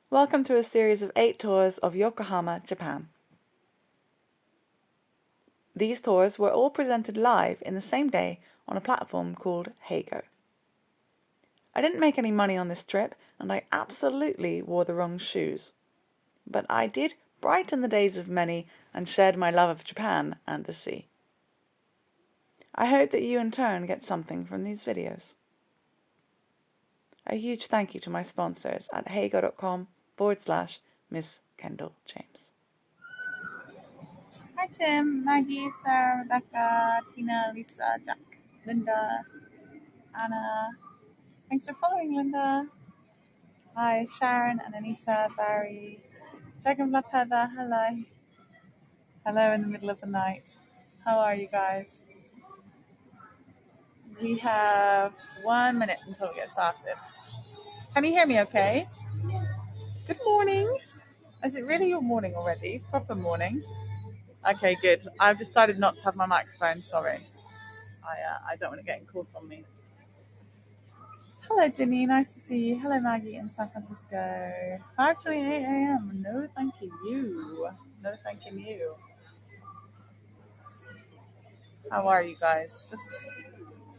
Welcome to a series of 8 tours of Yokohama, Japan. These tours were all presented live in the same day on a platform called Heygo. I didn't make any money on this trip, and I absolutely wore the wrong shoes. But I did brighten the days of many and shared my love of Japan and the sea. I hope that you in turn get something from these videos. A huge thank you to my sponsors at heygo.com/MissKendalJames. Hi Tim, Maggie, Sarah, Rebecca, Tina, Lisa, Jack, Linda, Anna. Thanks for following, Linda. Hi Sharon and Anita, Barry, Dragonblood Heather, hello. Hello in the middle of the night. How are you guys? We have 1 minute until we get started. Can you hear me okay? Good morning. Is it really your morning already? Proper morning? Okay, good. I've decided not to have my microphone, sorry. I don't want it getting caught on me. Hello, Jenny. Nice to see you. Hello, Maggie in San Francisco. 5:28 a.m. No, thank you. No, thank you. How are you guys? Just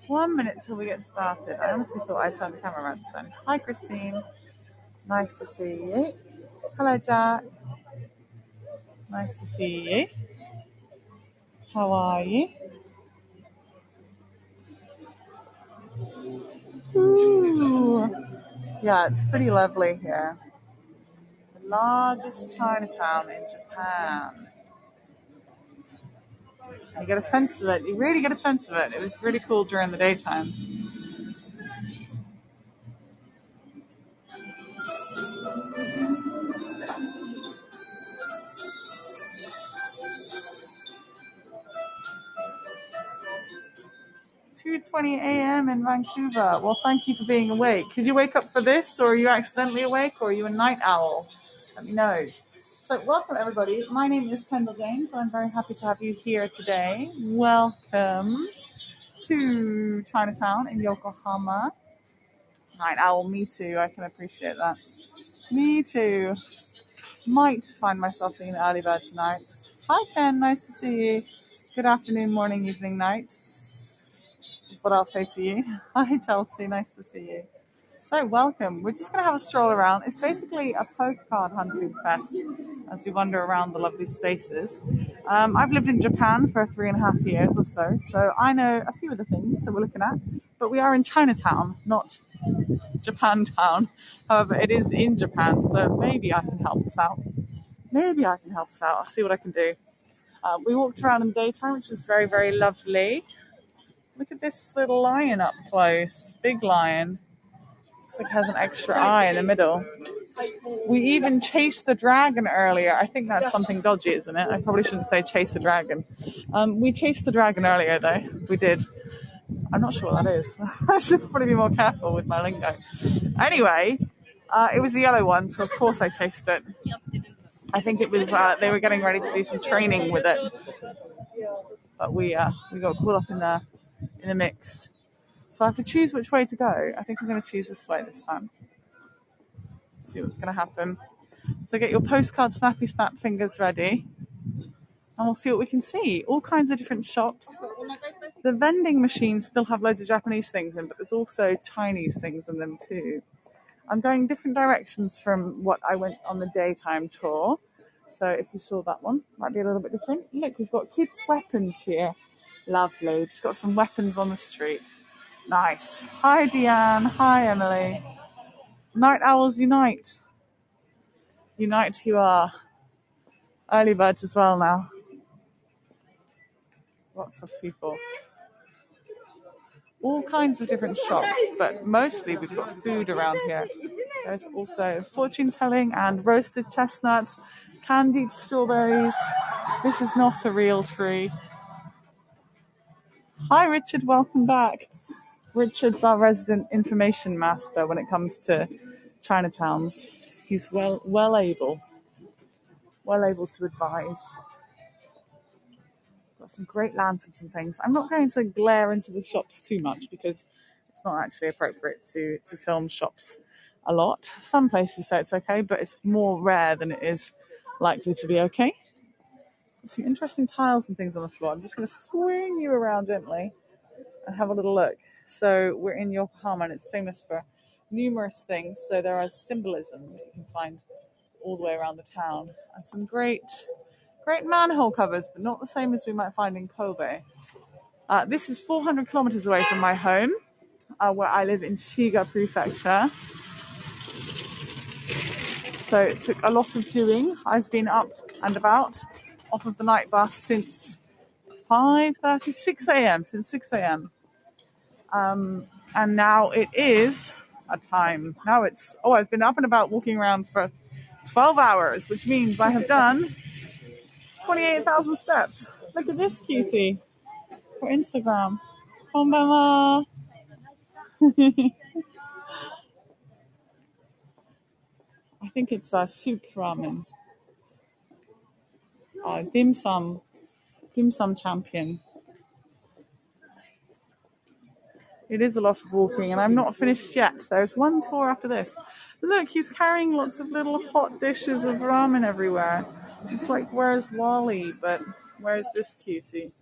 1 minute till we get started. I honestly thought I turned the camera around just then. Hi, Christine. Nice to see you. Hello, Jack. Nice to see you. How are you? Ooh. Yeah, it's pretty lovely here. The largest Chinatown in Japan. You get a sense of it. You really get a sense of it. It was really cool during the daytime. "2:20 a.m. in Vancouver. Well, thank you for being awake. Did you wake up for this, or are you accidentally awake, or are you a night owl? Let me know." So, welcome everybody. My name is MissKendalJames. I'm very happy to have you here today. Welcome to Chinatown in Yokohama. Night owl, me too. I can appreciate that. Me too. Might find myself being an early bird tonight. Hi, Ken. Nice to see you. Good afternoon, morning, evening, night. Is what I'll say to you. Hi, Chelsea. Nice to see you. So, welcome. We're just going to have a stroll around. It's basically a postcard hunting fest as we wander around the lovely spaces. I've lived in Japan for 3.5 years or so I know a few of the things that we're looking at. But we are in Chinatown, not Japantown. However, it is in Japan, so maybe I can help us out. I'll see what I can do. We walked around in the daytime, which was very, very lovely. Look at this little lion up close. Big lion. Looks like it has an extra eye in the middle. We even chased the dragon earlier. I think that's something dodgy, isn't it? I probably shouldn't say chase the dragon. We chased the dragon earlier, though. We did. I'm not sure what that is. I should probably be more careful with my lingo. Anyway, it was the yellow one, so of course I chased it. I think it was they were getting ready to do some training with it, but we got caught up in the mix. So I have to choose which way to go. I think I'm going to choose this way this time. See what's going to happen. So get your postcard snappy snap fingers ready, and we'll see what we can see. All kinds of different shops. The vending machines still have loads of Japanese things in, but there's also Chinese things in them too. I'm going different directions from what I went on the daytime tour. So if you saw that one, might be a little bit different. Look, we've got kids' weapons here. Lovely. Just got some weapons on the street. Nice. Hi, Deanne. Hi, Emily. Night owls unite. Unite you are. Early birds as well now. Lots of people. All kinds of different shops, but mostly we've got food around here. There's also fortune telling and roasted chestnuts, candied strawberries. This is not a real tree. Hi, Richard. Welcome back. Richard's our resident information master when it comes to Chinatowns. He's well able to advise. Got some great lanterns and things. I'm not going to glare into the shops too much because it's not actually appropriate to film shops a lot. Some places say it's okay, but it's more rare than it is likely to be okay. There's some interesting tiles and things on the floor. I'm just going to swing you around gently and have a little look. So we're in Yokohama, and it's famous for numerous things. So there are symbolism that you can find all the way around the town, and some great manhole covers, but not the same as we might find in Kobe. This is 400 kilometers away from my home, where I live in Shiga Prefecture. So it took a lot of doing. I've been up and about off of the night bus since 5:30, 6 a.m. Since 6 a.m. And now it is a time. Now I've been up and about walking around for 12 hours, which means I have done 28,000 steps. Look at this cutie for Instagram. Konbanwa. I think it's soup ramen. Dim sum champion. It is a lot of walking, and I'm not finished yet. There's one tour after this. Look, he's carrying lots of little hot dishes of ramen everywhere. It's like, where's Wally? But where's this cutie?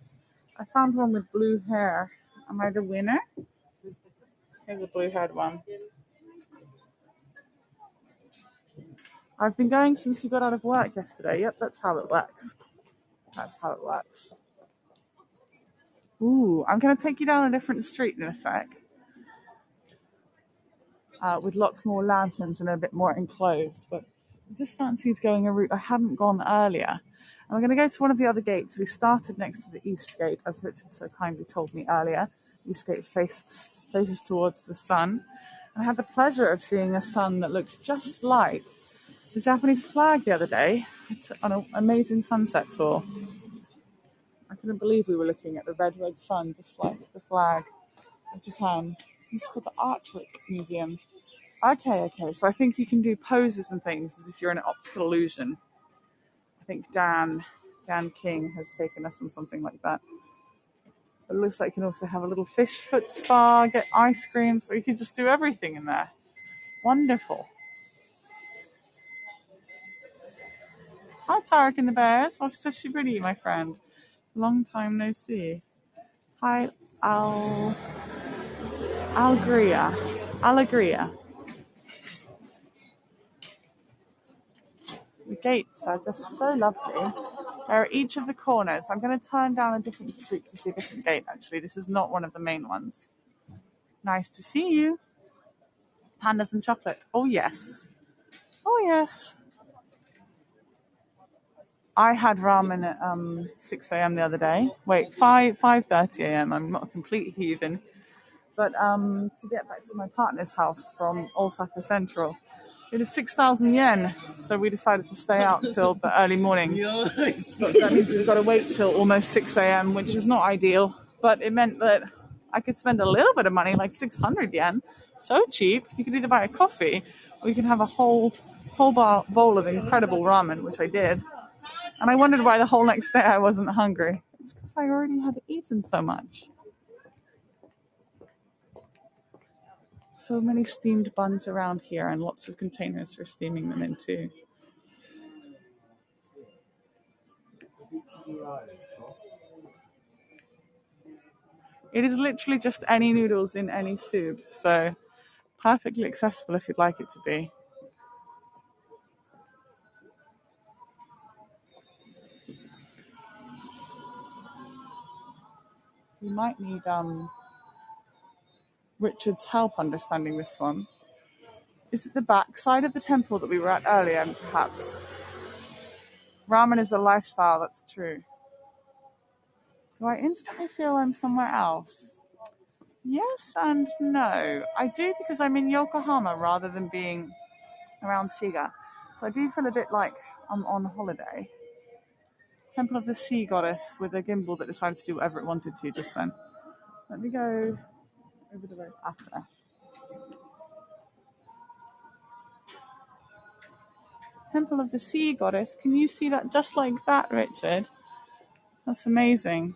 I found one with blue hair. Am I the winner? Here's a blue-haired one. I've been going since he got out of work yesterday. Yep, that's how it works. That's how it works. Ooh, I'm going to take you down a different street in a sec. With lots more lanterns and a bit more enclosed. But I just fancied going a route I hadn't gone earlier. And we're going to go to one of the other gates. We started next to the East Gate, as Richard so kindly told me earlier. The East Gate faces towards the sun. And I had the pleasure of seeing a sun that looked just like the Japanese flag the other day. It's on an amazing sunset tour. I couldn't believe we were looking at the red sun, just like the flag of Japan. It's called the Artwork Museum. Okay, so I think you can do poses and things as if you're in an optical illusion. I think Dan King has taken us on something like that. But it looks like you can also have a little fish foot spa, get ice cream, so you can just do everything in there. Wonderful. Hi, Tarek and the Bears. Oshitashiburi, my friend. Long time no see. Hi, Alegria. The gates are just so lovely. They're at each of the corners. I'm going to turn down a different street to see a different gate, actually. This is not one of the main ones. Nice to see you. Pandas and chocolate. Oh, yes. I had ramen at 6 a.m. the other day. Wait, 5:30 a.m. I'm not a complete heathen. But to get back to my partner's house from Osaka Central, it is 6,000 yen. So we decided to stay out till the early morning. But that means we've got to wait till almost 6 a.m., which is not ideal. But it meant that I could spend a little bit of money, like 600 yen. So cheap. You could either buy a coffee or you can have a whole bowl of incredible ramen, which I did. And I wondered why the whole next day I wasn't hungry. It's because I already had eaten so much. So many steamed buns around here and lots of containers for steaming them in too. It is literally just any noodles in any soup, so perfectly accessible if you'd like it to be. You might need Richard's help understanding this one. Is it the back side of the temple that we were at earlier, perhaps? Ramen is a lifestyle, that's true. Do I instantly feel I'm somewhere else? Yes and no. I do, because I'm in Yokohama rather than being around Shiga. So I do feel a bit like I'm on holiday. Temple of the Sea Goddess with a gimbal that decided to do whatever it wanted to just then. Let me go over the road after. Temple of the Sea Goddess. Can you see that just like that, Richard? That's amazing.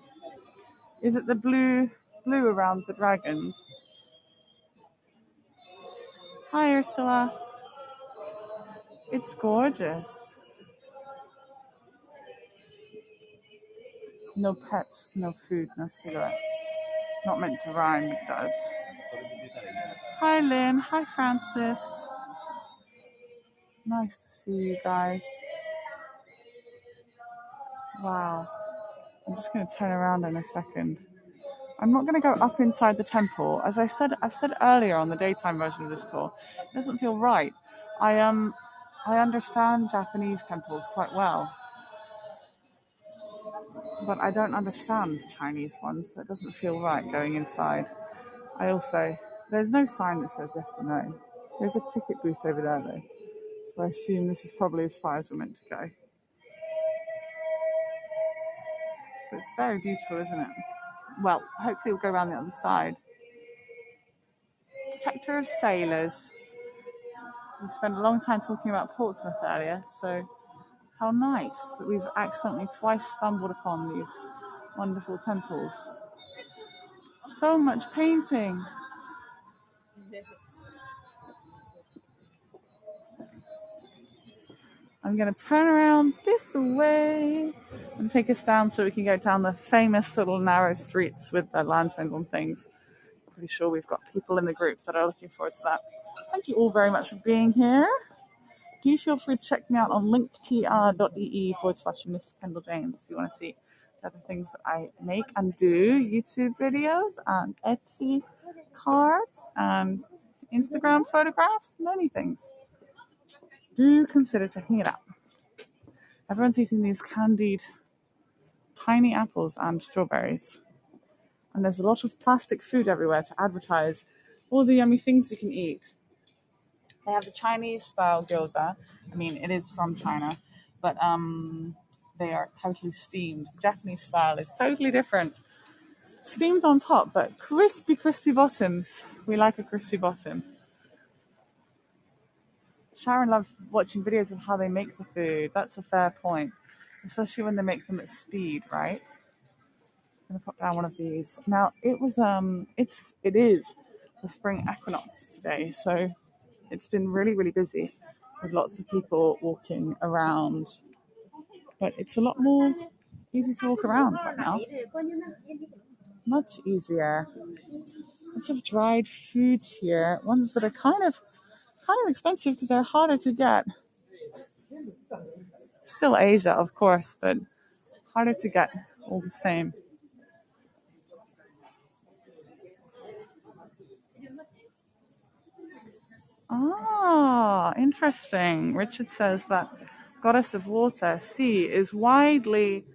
Is it the blue around the dragons? Hi, Ursula. It's gorgeous. No pets, no food, no cigarettes. Not meant to rhyme, it does. Hi Lynn, hi Francis. Nice to see you guys. Wow. I'm just going to turn around in a second. I'm not going to go up inside the temple. As I said earlier on the daytime version of this tour, it doesn't feel right. I understand Japanese temples quite well, but I don't understand Chinese ones, so it doesn't feel right going inside. There's no sign that says yes or no. There's a ticket booth over there though, so I assume this is probably as far as we're meant to go. But it's very beautiful, isn't it? Well, hopefully we'll go around the other side. Protector of sailors. We spent a long time talking about Portsmouth earlier, so how nice that we've accidentally twice stumbled upon these wonderful temples. So much painting. I'm going to turn around this way and take us down so we can go down the famous little narrow streets with the lanterns and things. Pretty sure we've got people in the group that are looking forward to that. Thank you all very much for being here. Do feel free to check me out on linktr.ee/MissKendalJames if you want to see the other things that I make and do, YouTube videos and Etsy cards and Instagram photographs, many things. Do consider checking it out. Everyone's eating these candied tiny apples and strawberries. And there's a lot of plastic food everywhere to advertise all the yummy things you can eat. They have the Chinese style gyoza. I mean, it is from China, but they are totally steamed. The Japanese style is totally different. Steamed on top, but crispy, crispy bottoms. We like a crispy bottom. Sharon loves watching videos of how they make the food. That's a fair point, especially when they make them at speed, right? I'm gonna pop down one of these. Now it is the spring equinox today, so it's been really, really busy with lots of people walking around. But it's a lot more easy to walk around right now. Much easier. Lots of dried foods here. Ones that are kind of expensive because they're harder to get. Still Asia, of course, but harder to get all the same. Ah, interesting. Richard says that goddess of water, sea, is widely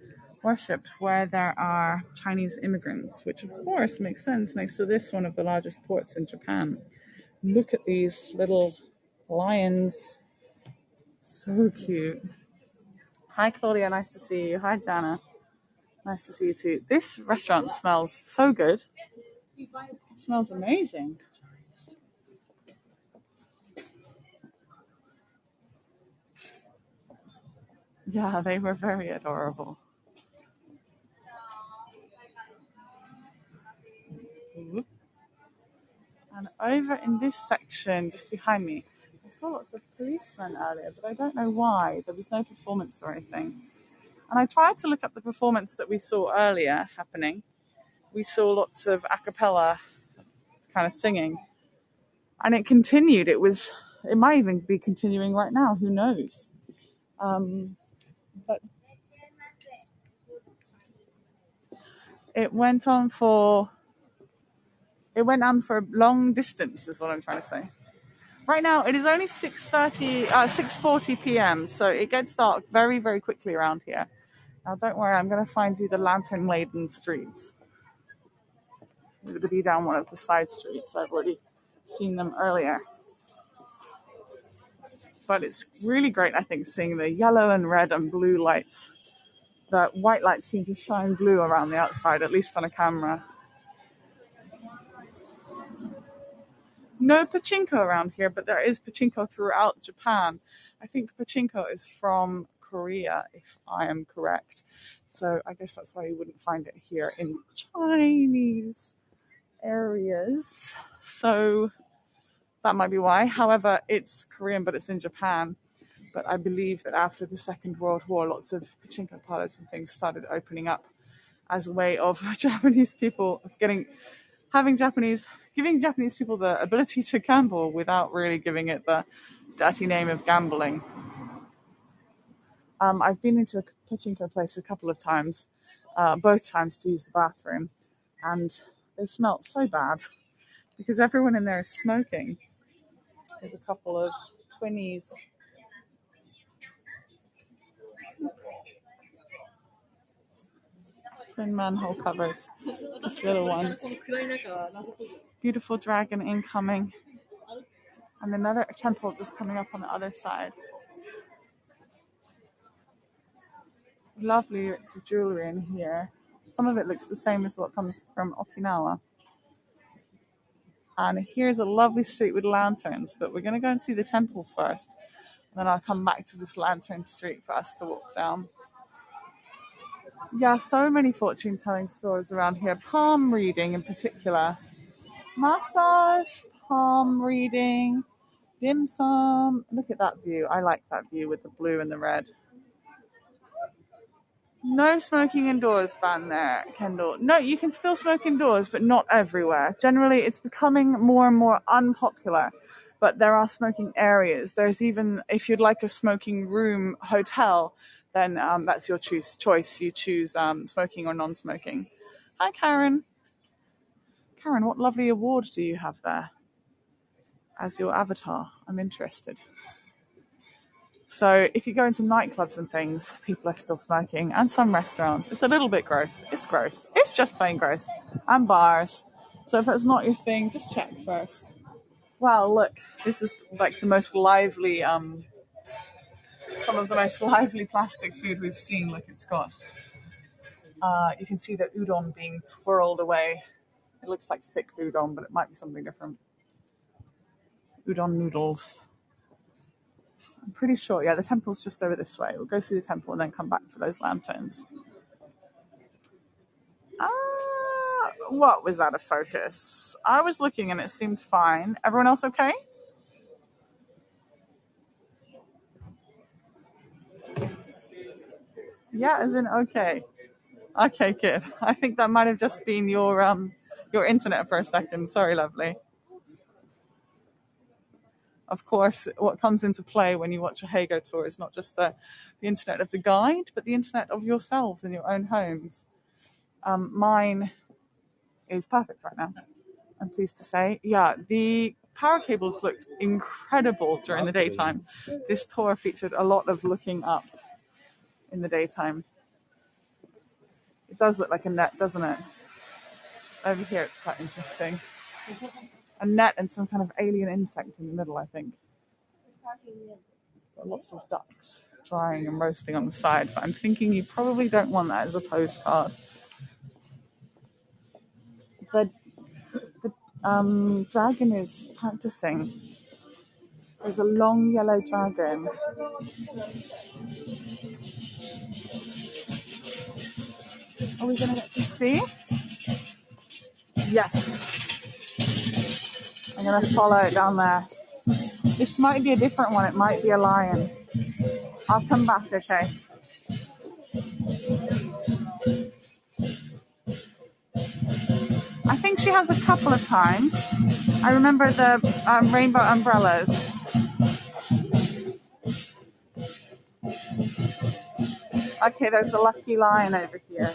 worshipped where there are Chinese immigrants, which of course makes sense next to this one of the largest ports in Japan. Look at these little lions. So cute. Hi, Claudia. Nice to see you. Hi, Jana. Nice to see you too. This restaurant smells so good. It smells amazing. Yeah, they were very adorable. And over in this section, just behind me, I saw lots of policemen earlier, but I don't know why. There was no performance or anything. And I tried to look up the performance that we saw earlier happening. We saw lots of a cappella kind of singing. And it continued. It might even be continuing right now. Who knows? But it went on for a long distance, is what I'm trying to say. Right now, it is only 6:40 p.m., so it gets dark very, very quickly around here. Now, don't worry, I'm going to find you the lantern-laden streets. I'm going to be down one of the side streets. I've already seen them earlier. But it's really great, I think, seeing the yellow and red and blue lights. The white lights seem to shine blue around the outside, at least on a camera. No pachinko around here, but there is pachinko throughout Japan. I think pachinko is from Korea, if I am correct. So I guess that's why you wouldn't find it here in Chinese areas. So that might be why. However, it's Korean, but it's in Japan. But I believe that after the Second World War, lots of pachinko parlors and things started opening up as a way of Japanese people giving Japanese people the ability to gamble without really giving it the dirty name of gambling. I've been into a pachinko place a couple of times, both times to use the bathroom, and they smelt so bad because everyone in there is smoking. There's a couple of twinnies. Twin manhole covers, just little ones. Beautiful dragon incoming, and another temple just coming up on the other side. Lovely bits of jewelry in here. Some of it looks the same as what comes from Okinawa. And here's a lovely street with lanterns, but we're going to go and see the temple first. And then I'll come back to this lantern street for us to walk down. Yeah, so many fortune-telling stores around here. Palm reading in particular. Massage, palm reading, dim sum. Look at that view. I like that view with the blue and the red. No smoking indoors ban there, Kendall. No, you can still smoke indoors, but not everywhere. Generally, it's becoming more and more unpopular, but there are smoking areas. There's even, if you'd like a smoking room hotel, then that's your choice. You choose smoking or non-smoking. Hi, Karen. Karen, what lovely award do you have there as your avatar? I'm interested. So if you go into nightclubs and things, people are still smoking, and some restaurants. It's a little bit gross. It's gross. It's just plain gross. And bars. So if it's not your thing, just check first. Wow, look, this is like the most lively, some of the most lively plastic food we've seen. Look, it's got, you can see the udon being twirled away. It looks like thick udon, but it might be something different. Udon noodles. I'm pretty sure, yeah, the temple's just over this way. We'll go see the temple and then come back for those lanterns. What was out of focus? I was looking and it seemed fine. Everyone else okay? Yeah, as in okay. Okay, good. I think that might have just been your internet for a second. Sorry, lovely. Of course, what comes into play when you watch a Heygo tour is not just the internet of the guide, but the internet of yourselves in your own homes. Mine is perfect right now, I'm pleased to say. Yeah, the power cables looked incredible during the daytime. This tour featured a lot of looking up in the daytime. It does look like a net, doesn't it? Over here it's quite interesting. A net and some kind of alien insect in the middle, I think. Got lots of ducks drying and roasting on the side, but I'm thinking you probably don't want that as a postcard. The dragon is practicing. There's a long yellow dragon. Are we going to get to see? Yes. I'm going to follow it down there. This might be a different one. It might be a lion. I'll come back, okay? I think she has a couple of times. I remember the rainbow umbrellas. Okay, there's a lucky lion over here.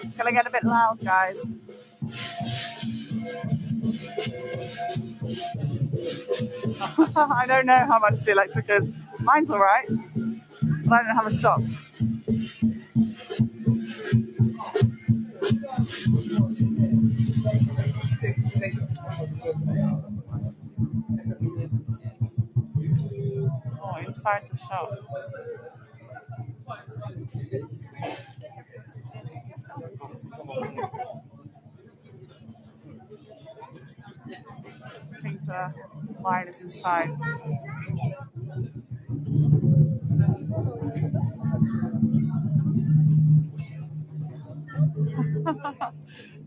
It's gonna get a bit loud, guys. I don't know how much the electric is. Mine's all right, but I don't have a shop. Oh, inside the shop. the line is inside.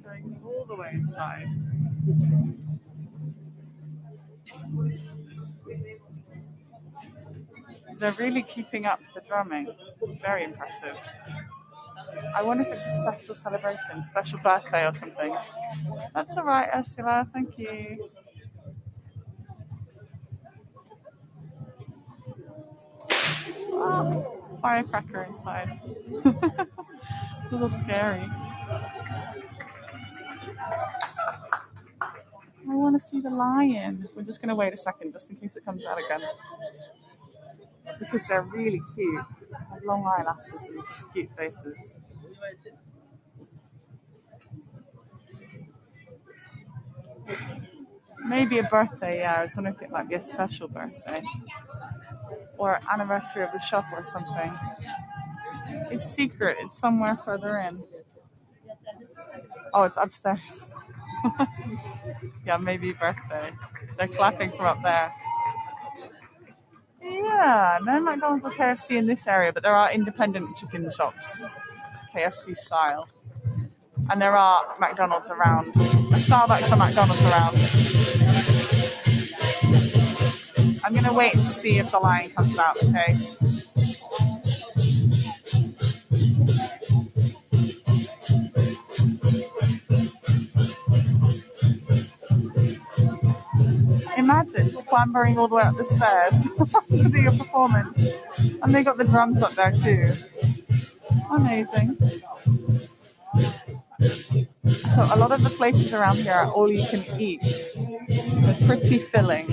Going all the way inside. They're really keeping up the drumming. Very impressive. I wonder if it's a special celebration, special birthday or something. That's all right, Ursula. Thank you. Oh, firecracker inside. A little scary. I want to see the lion. We're just going to wait a second just in case it comes out again. Because they're really cute. They have long eyelashes and just cute faces. Maybe a birthday, yeah. I was wondering if it might be a special birthday. Or anniversary of the shop or something. It's secret. It's somewhere further in. Oh, it's upstairs. Yeah, maybe birthday. They're clapping from up there. Yeah, no McDonald's or KFC in this area, but there are independent chicken shops, KFC style. And there are McDonald's around. A Starbucks or McDonald's around. I'm going to wait and see if the lion comes out, okay? Imagine clambering all the way up the stairs to do your performance. And they got the drums up there too. Amazing. So a lot of the places around here are all you can eat. They're pretty filling.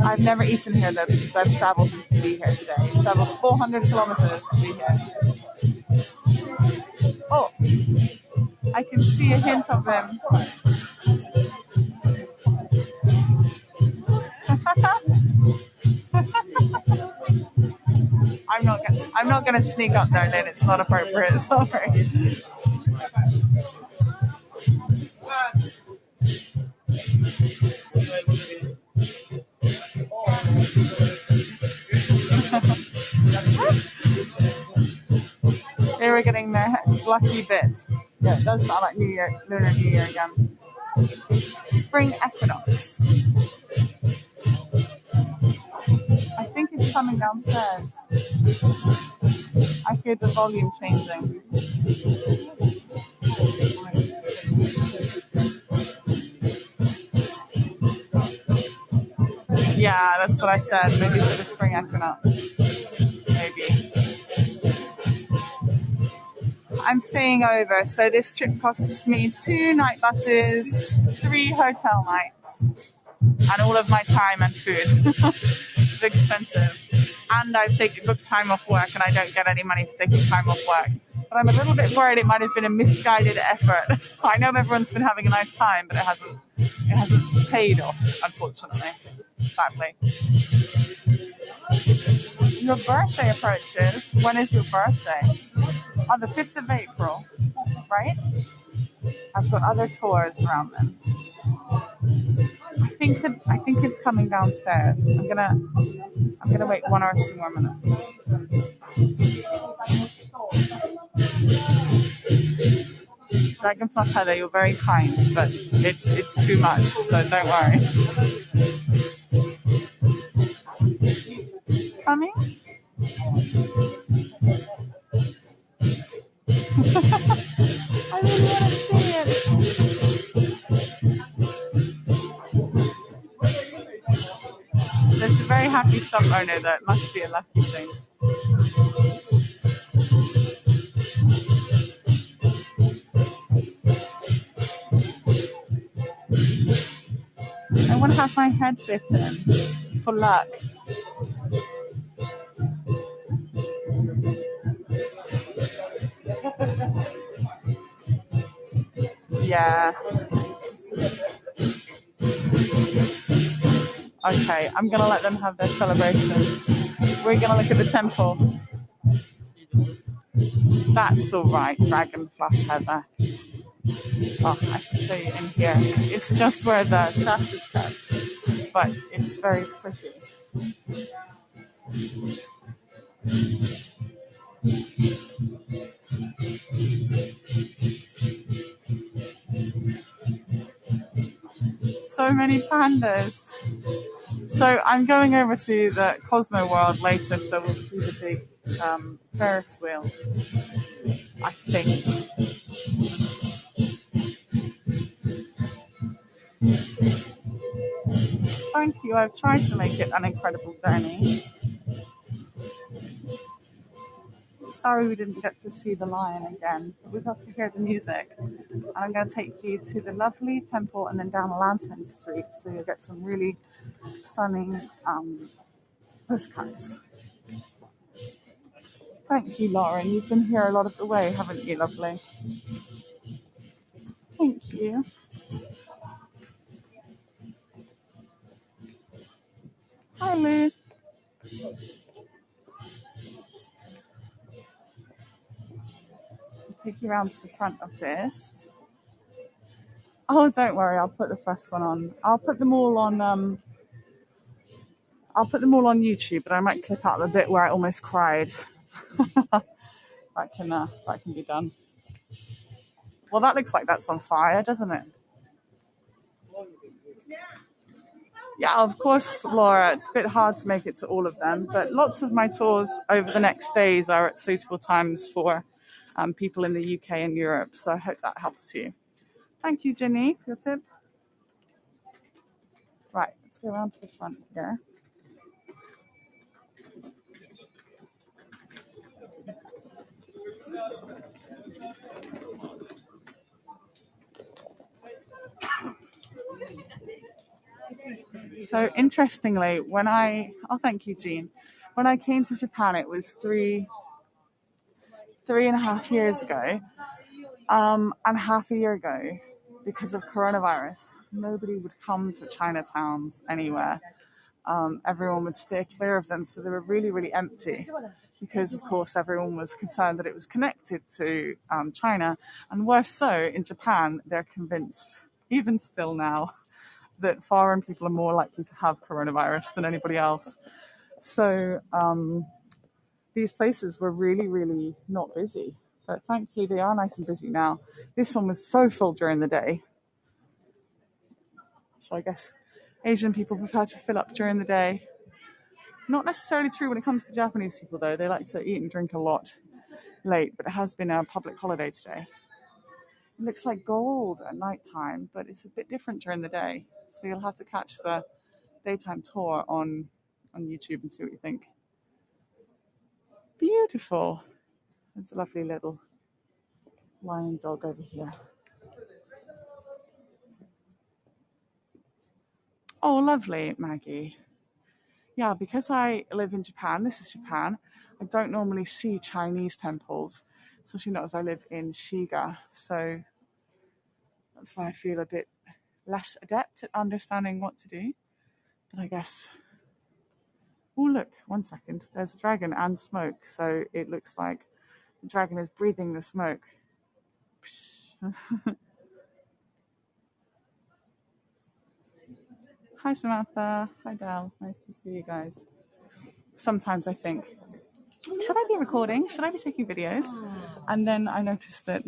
I've never eaten here though because I've traveled to be here today. I've traveled 400 kilometers to be here. Oh, I can see a hint of them. I'm not gonna sneak up there, Lynn. It's not appropriate. Sorry. They were getting their lucky bit. Yeah, it does sound like New Year, Lunar New Year again. Spring equinox. I think it's coming downstairs. I hear the volume changing. Yeah, that's what I said. Maybe for the spring equinox. Maybe. I'm staying over, so this trip costs me 2 night buses, 3 hotel nights, and all of my time and food. It's expensive. And I've booked time off work, and I don't get any money for taking time off work. But I'm a little bit worried it might have been a misguided effort. I know everyone's been having a nice time, but it hasn't paid off, unfortunately, sadly. Your birthday approaches. When is your birthday? On the 5th of April, right? I've got other tours around then. I think it's coming downstairs. I'm gonna wait 1 or 2 more minutes. Dragonfly Heather, you're very kind, but it's too much, so don't worry. Coming? I really want to see it. There's a very happy shop owner there. It must be a lucky thing. I want to have my head bitten for luck. Yeah. Okay, I'm going to let them have their celebrations. We're going to look at the temple. That's all right, Dragonfly Heather. Oh, I should show you in here. It's just where the trash is kept, but it's very pretty. So many pandas. So I'm going over to the Cosmo World later, so we'll see the big Ferris wheel, I think. Thank you. I've tried to make it an incredible journey. Sorry we didn't get to see the lion again, but we got to hear the music. And I'm going to take you to the lovely temple and then down Lantern Street, so you'll get some really stunning postcards. Thank you, Lauren. You've been here a lot of the way, haven't you, lovely? Thank you. Hi, Lou. I'll take you around to the front of this. Oh, don't worry. I'll put the first one on. I'll put them all on. I'll put them all on YouTube, but I might clip out the bit where I almost cried. That can be done. Well, that looks like that's on fire, doesn't it? Yeah, of course, Laura. It's a bit hard to make it to all of them, but lots of my tours over the next days are at suitable times for people in the UK and Europe. So I hope that helps you. Thank you, Jenny, for your tip. Right, let's go around to the front here. So interestingly, thank you, Jean. When I came to Japan, it was three and a half years ago, and half a year ago, because of coronavirus, nobody would come to Chinatowns anywhere. Everyone would steer clear of them, so they were really, really empty. Because, of course, everyone was concerned that it was connected to China, and worse so, in Japan, they're convinced, even still now, that foreign people are more likely to have coronavirus than anybody else. So these places were really, really not busy. But thankfully, they are nice and busy now. This one was so full during the day. So I guess Asian people prefer to fill up during the day. Not necessarily true when it comes to Japanese people, though. They like to eat and drink a lot late, but it has been a public holiday today. It looks like gold at night time, but it's a bit different during the day. So you'll have to catch the daytime tour on YouTube and see what you think. Beautiful. There's a lovely little lion dog over here. Oh, lovely, Maggie. Yeah, because I live in Japan, this is Japan, I don't normally see Chinese temples, especially not as I live in Shiga. So that's why I feel a bit less adept at understanding what to do. But I guess. Oh, look, 1 second. There's a dragon and smoke. So it looks like the dragon is breathing the smoke. Hi, Samantha. Hi, Dal. Nice to see you guys. Sometimes I think, should I be recording? Should I be taking videos? And then I noticed that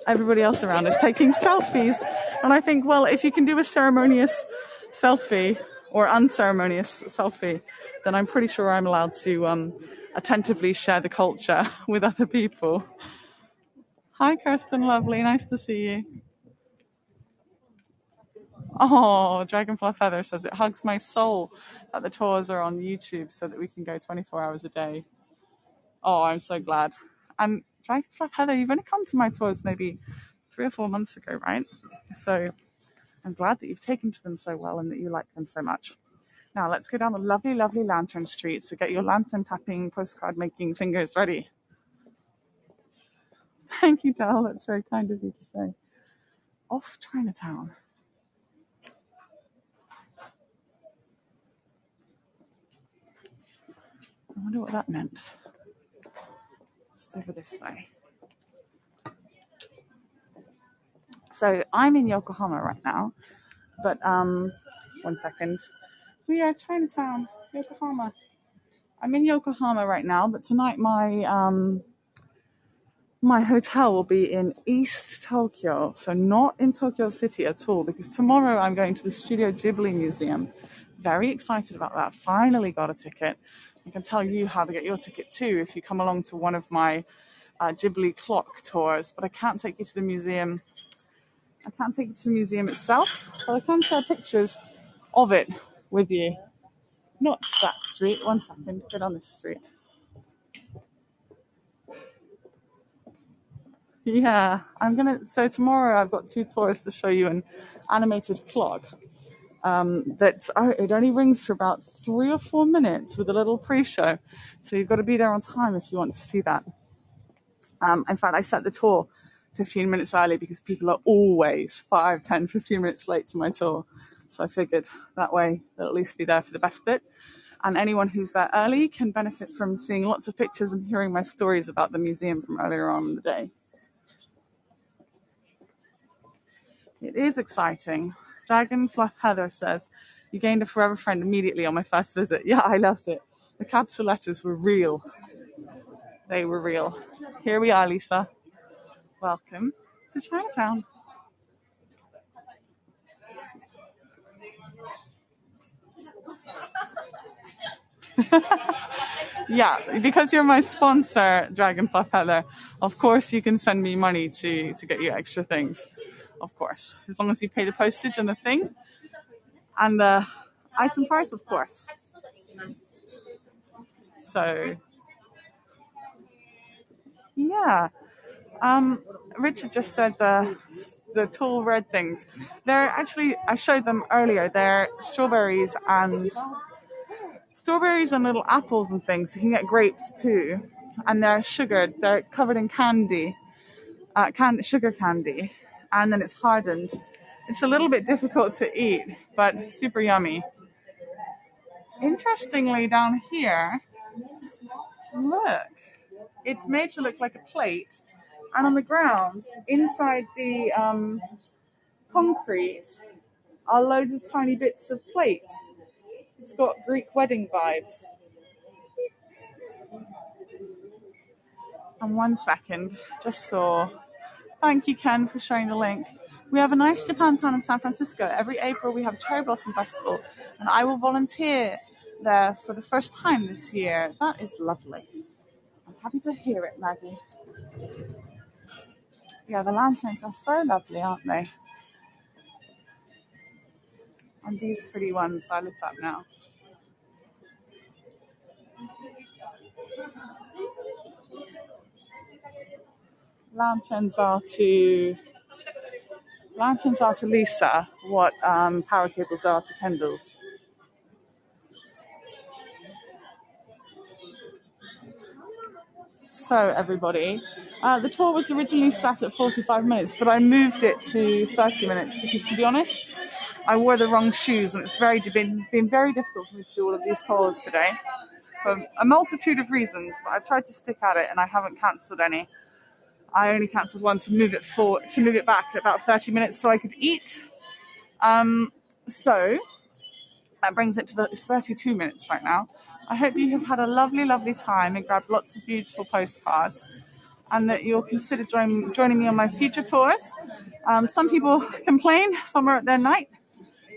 everybody else around is taking selfies. And I think, well, if you can do a ceremonious selfie or unceremonious selfie, then I'm pretty sure I'm allowed to attentively share the culture with other people. Hi, Kirsten, lovely. Nice to see you. Oh, Dragonfly Feather says it hugs my soul that the tours are on YouTube so that we can go 24 hours a day. Oh, I'm so glad. And Dragonfly Feather, you've only come to my tours maybe 3 or 4 months ago, right? So I'm glad that you've taken to them so well and that you like them so much. Now let's go down the lovely, lovely Lantern Street. So get your lantern tapping, postcard making fingers ready. Thank you, Dal. That's very kind of you to say. Off Chinatown. I wonder what that meant. Just over this way. So I'm in Yokohama right now, but 1 second. We are Chinatown, Yokohama. I'm in Yokohama right now, but tonight my hotel will be in East Tokyo, so not in Tokyo City at all, because tomorrow I'm going to the Studio Ghibli Museum. Very excited about that. Finally got a ticket. I can tell you how to get your ticket too if you come along to one of my Ghibli clock tours, but I can't take you to the museum. I can't take you to the museum itself, but I can share pictures of it with you. Not that street. 1 second. Get on this street. Yeah, So tomorrow I've got 2 tours to show you an animated clock. It only rings for about 3 or 4 minutes with a little pre-show, so you've got to be there on time if you want to see that. In fact, I set the tour 15 minutes early because people are always 5, 10, 15 minutes late to my tour. So I figured that way they'll at least be there for the best bit. And anyone who's there early can benefit from seeing lots of pictures and hearing my stories about the museum from earlier on in the day. It is exciting. Dragon Fluff Heather says, you gained a forever friend immediately on my first visit. Yeah, I loved it. The capital letters were real. They were real. Here we are, Lisa. Welcome to Chinatown. Yeah, because you're my sponsor, Dragon Fluff Heather, of course you can send me money to get you extra things. Of course. As long as you pay the postage and the thing. And the item price, of course. So, yeah. Richard just said the tall red things. They're actually, I showed them earlier, they're strawberries and little apples and things. You can get grapes too. And they're sugared. They're covered in candy, sugar candy. And then it's hardened. It's a little bit difficult to eat, but super yummy. Interestingly, down here, look, it's made to look like a plate. And on the ground, inside the concrete, are loads of tiny bits of plates. It's got Greek wedding vibes. And 1 second, just saw. Thank you, Ken, for sharing the link. We have a nice Japantown in San Francisco. Every April we have a Cherry Blossom Festival, and I will volunteer there for the first time this year. That is lovely. I'm happy to hear it, Maggie. Yeah, the lanterns are so lovely, aren't they? And these pretty ones are lit up now. Lanterns are to Lisa what power cables are to Kendall's. So, everybody, the tour was originally set at 45 minutes, but I moved it to 30 minutes because, to be honest, I wore the wrong shoes, and it's been very difficult for me to do all of these tours today for a multitude of reasons. But I've tried to stick at it, and I haven't cancelled any. I only cancelled one to move it back at about 30 minutes so I could eat. So that brings it to it's 32 minutes right now. I hope you have had a lovely, lovely time and grabbed lots of beautiful postcards, and that you'll consider joining me on my future tours. Some people complain some are at their night,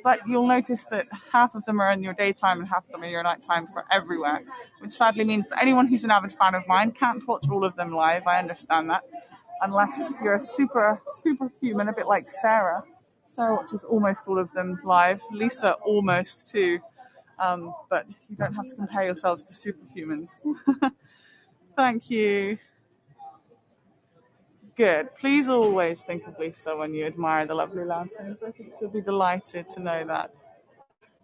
but you'll notice that half of them are in your daytime and half of them are your nighttime for everywhere, which sadly means that anyone who's an avid fan of mine can't watch all of them live. I understand that, unless you're a superhuman, a bit like Sarah. Sarah watches almost all of them live. Lisa almost too. But you don't have to compare yourselves to superhumans. Thank you. Good. Please always think of Lisa when you admire the lovely lanterns. I think she'll be delighted to know that.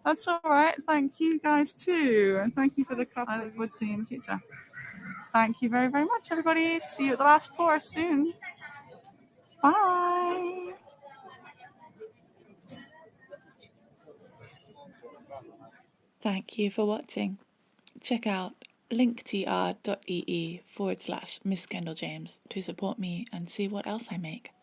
That's all right. Thank you guys too. And thank you for the cup. I look forward to seeing you in the future. Thank you very, very much, everybody. See you at the last tour soon. Bye. Thank you for watching. Check out linktr.ee/MissKendalJames to support me and see what else I make.